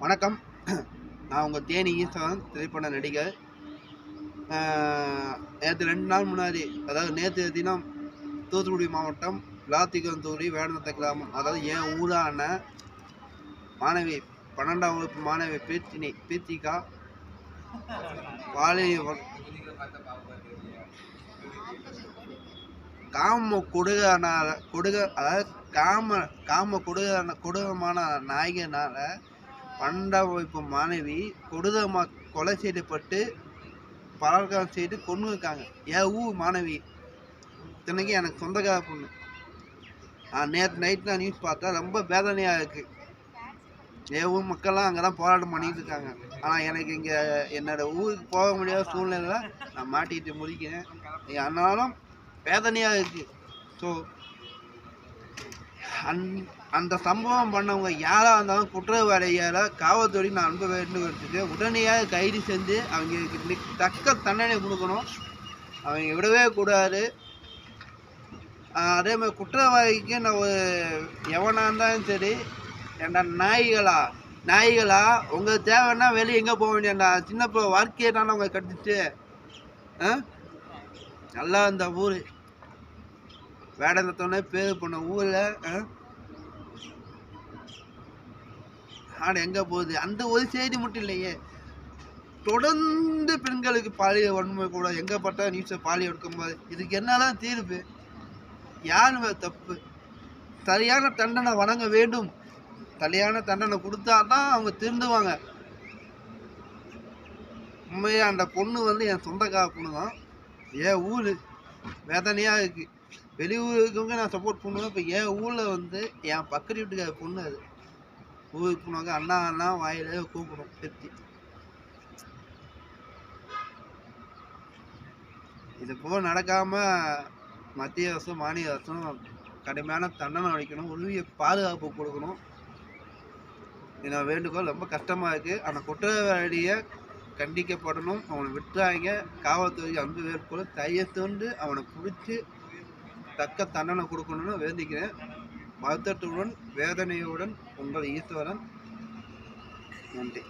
வணக்கம். நான் உங்கள் தேனி ஈஸ்வரன், திரைப்பட நடிகர். நேற்று 2 நாள் முன்னாடி, அதாவது நேற்று தினம் தூத்துக்குடி மாவட்டம் விளாத்திக்குளம் தொகுதி வேடநத்த கிராமம், அதாவது என் ஊரான மாணவி 12ஆம் வகுப்பு மாணவி பீர்த்திகா பாலியல் காம அதாவது கொடூரமான நாயகனால 12ஆம் வகுப்பு மாணவி கொலை செய்யப்பட்டு பலாத்காரம் செய்து கொண்டு இருக்காங்க. என் ஊர் மாணவி, இத்தனைக்கு எனக்கு சொந்தக்கார பொண்ணு. நேற்று நைட் நான் நியூஸ் பார்த்தா ரொம்ப வேதனையாக இருக்குது. என் ஊர் மக்கள்லாம் அங்கே தான் போராட்டம் பண்ணிட்டு இருக்காங்க. ஆனால் எனக்கு இங்கே என்னோட ஊருக்கு போக முடியாத சூழ்நிலையில் நான் மாட்டிக்கிட்டு முடிக்கிறேன். ஆனாலும் வேதனையாக இருக்குது. ஸோ அந்த சம்பவம் பண்ணவங்க யாராக இருந்தாலும் குற்றவாளியால் காவல்துறை நான் அனுப்ப வேண்டும் எடுத்துட்டு உடனடியாக கைது செஞ்சு அவங்களுக்கு தக்க தண்டனை கொடுக்கணும். அவங்க விடவே கூடாது. அதே மாதிரி குற்றவாளிக்கு நான் எவனாக இருந்தாலும் சரி, ஏண்டா நாய்களா உங்களுக்கு தேவைன்னா வெளியே எங்கே போக வேண்டியண்டா, சின்ன வாழ்க்கையை தானே அவங்க கட்டிச்சு. நல்லா இந்த ஊர் வேடத்தோடனே பேர் பண்ண ஊரில் நாடு எங்கே போகுது? அந்த ஒரு செய்தி மட்டும் இல்லையே, தொடர்ந்து பெண்களுக்கு பாலியல் வன்முறை கூட எங்கே பார்த்தா நியூஸை பாலியல் எடுக்கும்போது இதுக்கு என்னதான் தீர்வு? யாருமே தப்பு? சரியான தண்டனை வழங்க வேண்டும். சரியான தண்டனை கொடுத்தா தான் அவங்க திருந்துவாங்க. உண்மையாக அந்த பொண்ணு என் சொந்தக்கார பொண்ணு தான். என் ஊர் வேதனையாக இருக்குது. வெளியூர் இருக்கவங்க நான் சப்போர்ட் பண்ணுவேன். இப்போ என் ஊரில் என் பக்கத்து வீட்டுக்கார பொண்ணு, அது ஊருக்கு போனாங்க அண்ணா அண்ணா வாயில கூப்பிடும் பெத்தி. இது போல் நடக்காமல் மத்திய அரசும் மாநில அரசும் கடுமையான தண்டனை அளிக்கணும், உரிய பாதுகாப்பு கொடுக்கணும். என்னோட வேண்டுகோள். ரொம்ப கஷ்டமாக இருக்குது. அந்த குற்றவாளியை கண்டிக்கப்படணும். அவனை விட்டுறாங்க. காவல்துறை அன்பு வேட்கோள் தையத்தோண்டு அவனை பிடிச்சி தக்க தண்டனை கொடுக்கணும்னு வேண்டிக்கிறேன். வருத்தத்துடன் வேதனையுடன் உங்கள் ஈஸ்வரன். நன்றி.